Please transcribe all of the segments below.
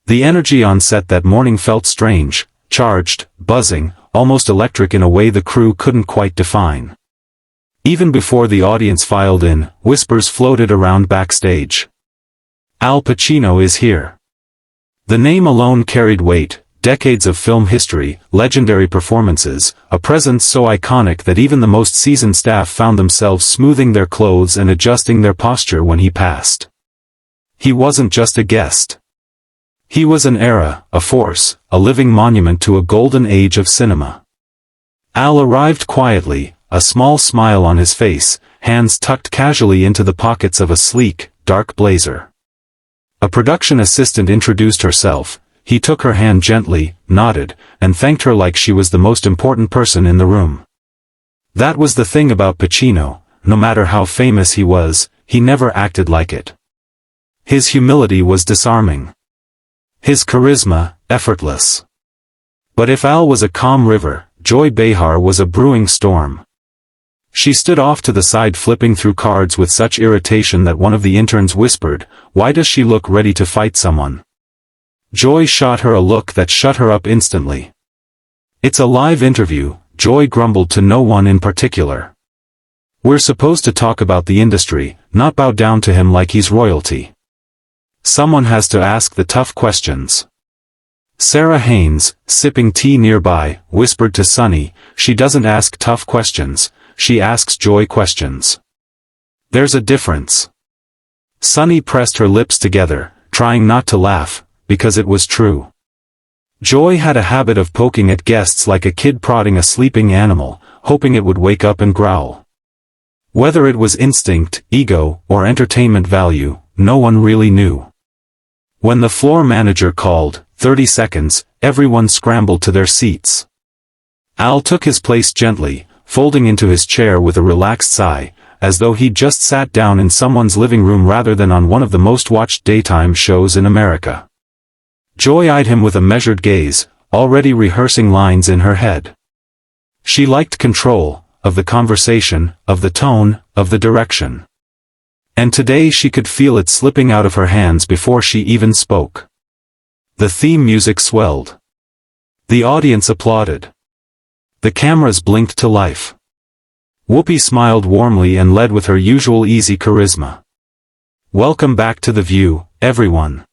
The energy on set that morning felt strange, charged, buzzing, almost electric in a way the crew couldn't quite define. Even before the audience filed in, whispers floated around backstage. Al Pacino is here. The name alone carried weight, decades of film history, legendary performances, a presence so iconic that even the most seasoned staff found themselves smoothing their clothes and adjusting their posture when he passed. He wasn't just a guest. He was an era, a force, a living monument to a golden age of cinema. Al arrived quietly, a small smile on his face, hands tucked casually into the pockets of a sleek, dark blazer. A production assistant introduced herself. He took her hand gently, nodded, and thanked her like she was the most important person in the room. That was the thing about Pacino, no matter how famous he was, he never acted like it. His humility was disarming. His charisma, effortless. But if Al was a calm river, Joy Behar was a brewing storm. She stood off to the side flipping through cards with such irritation that one of the interns whispered, "Why does she look ready to fight someone?" Joy shot her a look that shut her up instantly. "It's a live interview," Joy grumbled to no one in particular. "We're supposed to talk about the industry, not bow down to him like he's royalty. Someone has to ask the tough questions." Sarah Haynes, sipping tea nearby, whispered to Sonny, "She doesn't ask tough questions, she asks Joy questions. There's a difference." Sonny pressed her lips together, trying not to laugh, because it was true. Joy had a habit of poking at guests like a kid prodding a sleeping animal, hoping it would wake up and growl. Whether it was instinct, ego, or entertainment value, no one really knew. When the floor manager called, 30 seconds, everyone scrambled to their seats. Al took his place gently, folding into his chair with a relaxed sigh, as though he'd just sat down in someone's living room rather than on one of the most watched daytime shows in America. Joy eyed him with a measured gaze, already rehearsing lines in her head. She liked control, of the conversation, of the tone, of the direction. And today she could feel it slipping out of her hands before she even spoke. The theme music swelled. The audience applauded. The cameras blinked to life. Whoopi smiled warmly and led with her usual easy charisma. "Welcome back to The View, everyone.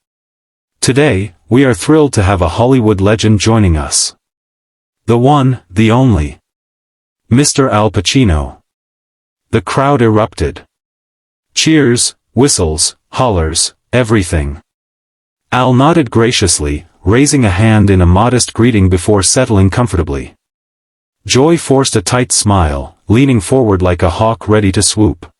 Today, we are thrilled to have a Hollywood legend joining us. The one, the only. Mr. Al Pacino." The crowd erupted. Cheers, whistles, hollers, everything. Al nodded graciously, raising a hand in a modest greeting before settling comfortably. Joy forced a tight smile, leaning forward like a hawk ready to swoop.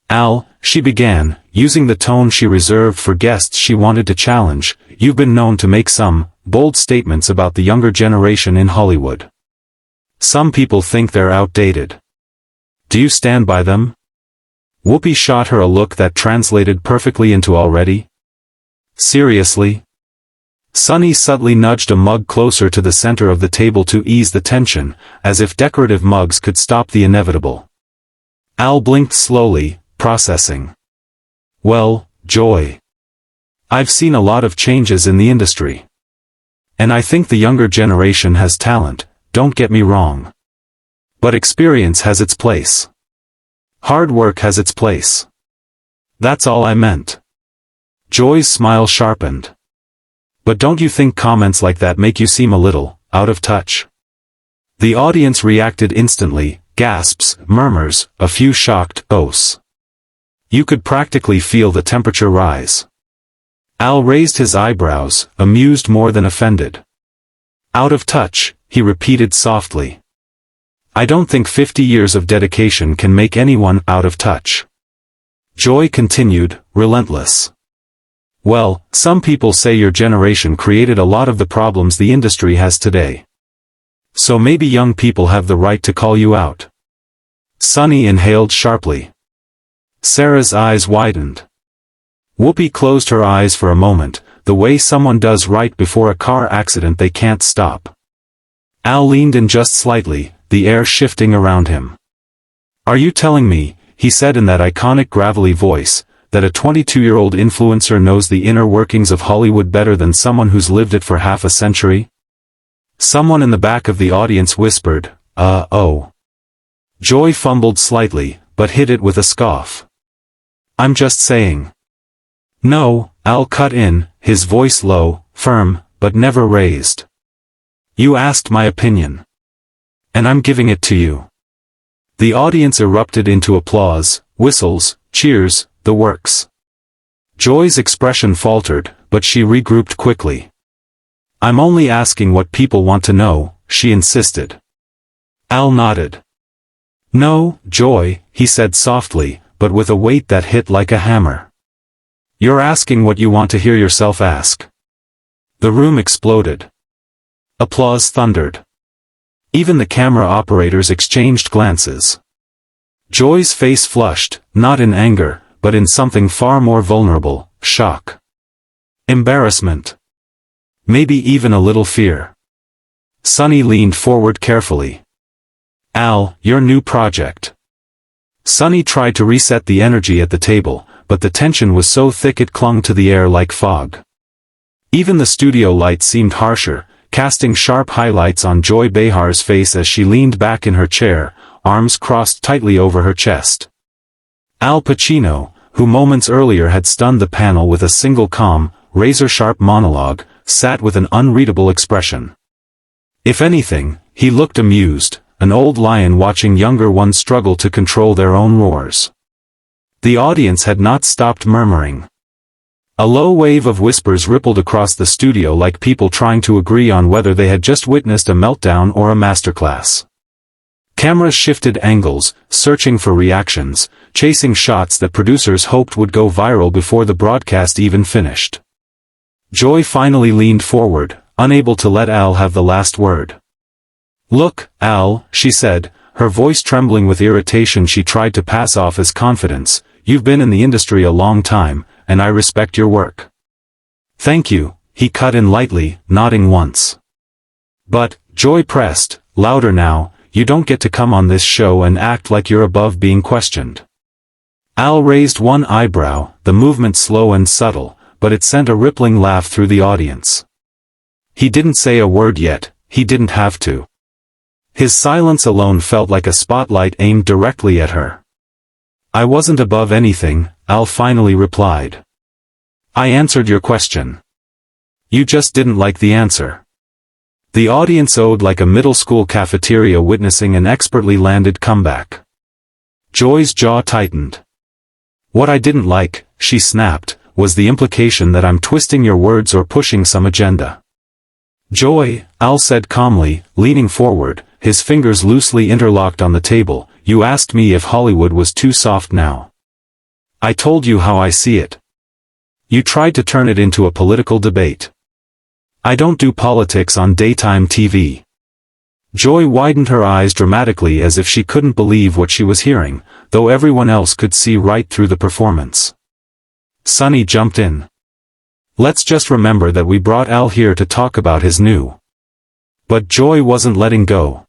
"Al," she began, using the tone she reserved for guests she wanted to challenge, "you've been known to make some bold statements about the younger generation in Hollywood. Some people think they're outdated. Do you stand by them?" Whoopi shot her a look that translated perfectly into "already? Seriously?" Sonny subtly nudged a mug closer to the center of the table to ease the tension, as if decorative mugs could stop the inevitable. Al blinked slowly, processing. "Well, Joy. I've seen a lot of changes in the industry. And I think the younger generation has talent, don't get me wrong. But experience has its place. Hard work has its place. That's all I meant." Joy's smile sharpened. "But don't you think comments like that make you seem a little out of touch?" The audience reacted instantly, gasps, murmurs, a few shocked oaths. You could practically feel the temperature rise. Al raised his eyebrows, amused more than offended. "Out of touch," he repeated softly. "I don't think 50 years of dedication can make anyone out of touch." Joy continued, relentless. "Well, some people say your generation created a lot of the problems the industry has today. So maybe young people have the right to call you out." Sonny inhaled sharply. Sarah's eyes widened. Whoopi closed her eyes for a moment, the way someone does right before a car accident they can't stop. Al leaned in just slightly, the air shifting around him. "Are you telling me," he said in that iconic gravelly voice, that a 22-year-old influencer knows the inner workings of Hollywood better than someone who's lived it for half a century? Someone in the back of the audience whispered, oh. Joy fumbled slightly, but hit it with a scoff. I'm just saying. No, Al cut in, his voice low, firm, but never raised. You asked my opinion. And I'm giving it to you. The audience erupted into applause, whistles, cheers, the works. Joy's expression faltered, but she regrouped quickly. I'm only asking what people want to know, she insisted. Al nodded. No, Joy, he said softly, but with a weight that hit like a hammer. You're asking what you want to hear yourself ask. The room exploded. Applause thundered. Even the camera operators exchanged glances. Joy's face flushed, not in anger, but in something far more vulnerable, shock. Embarrassment. Maybe even a little fear. Sonny leaned forward carefully. Al, your new project. Sonny tried to reset the energy at the table, but the tension was so thick it clung to the air like fog. Even the studio lights seemed harsher, casting sharp highlights on Joy Behar's face as she leaned back in her chair, arms crossed tightly over her chest. Al Pacino, who moments earlier had stunned the panel with a single calm, razor-sharp monologue, sat with an unreadable expression. If anything, he looked amused, an old lion watching younger ones struggle to control their own roars. The audience had not stopped murmuring. A low wave of whispers rippled across the studio like people trying to agree on whether they had just witnessed a meltdown or a masterclass. Cameras shifted angles, searching for reactions, chasing shots that producers hoped would go viral before the broadcast even finished. Joy finally leaned forward, unable to let Al have the last word. Look, Al, she said, her voice trembling with irritation she tried to pass off as confidence, you've been in the industry a long time, and I respect your work. Thank you, he cut in lightly, nodding once. But, Joy pressed, louder now, you don't get to come on this show and act like you're above being questioned. Al raised one eyebrow, the movement slow and subtle, but it sent a rippling laugh through the audience. He didn't say a word yet, he didn't have to. His silence alone felt like a spotlight aimed directly at her. I wasn't above anything, Al finally replied. I answered your question. You just didn't like the answer. The audience owed like a middle school cafeteria witnessing an expertly landed comeback. Joy's jaw tightened. What I didn't like, she snapped, was the implication that I'm twisting your words or pushing some agenda. Joy, Al said calmly, leaning forward, his fingers loosely interlocked on the table, you asked me if Hollywood was too soft now. I told you how I see it. You tried to turn it into a political debate. I don't do politics on daytime TV. Joy widened her eyes dramatically as if she couldn't believe what she was hearing, though everyone else could see right through the performance. Sonny jumped in. Let's just remember that we brought Al here to talk about his new. But Joy wasn't letting go.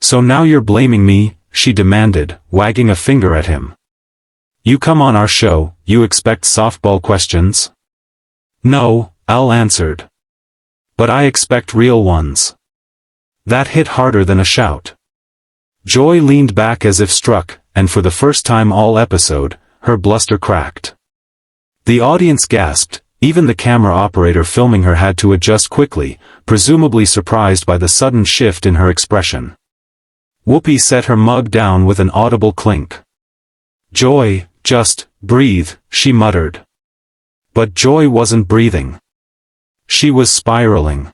So now you're blaming me, she demanded, wagging a finger at him. You come on our show, you expect softball questions? No, Al answered. But I expect real ones. That hit harder than a shout. Joy leaned back as if struck, and for the first time all episode, her bluster cracked. The audience gasped, even the camera operator filming her had to adjust quickly, presumably surprised by the sudden shift in her expression. Whoopi set her mug down with an audible clink. Joy, just breathe, she muttered. But Joy wasn't breathing. She was spiraling.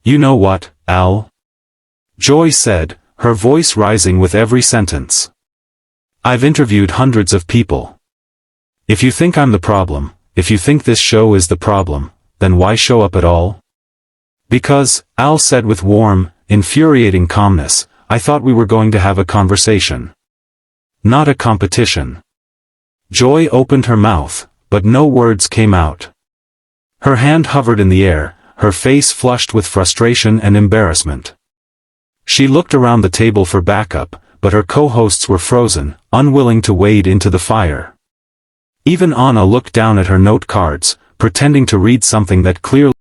You know what, Al? Joy said, her voice rising with every sentence. I've interviewed hundreds of people. If you think I'm the problem, if you think this show is the problem, then why show up at all? Because, Al said with warm, infuriating calmness, I thought we were going to have a conversation. Not a competition. Joy opened her mouth, but no words came out. Her hand hovered in the air, her face flushed with frustration and embarrassment. She looked around the table for backup, but her co-hosts were frozen, unwilling to wade into the fire. Even Anna looked down at her note cards, pretending to read something that clearly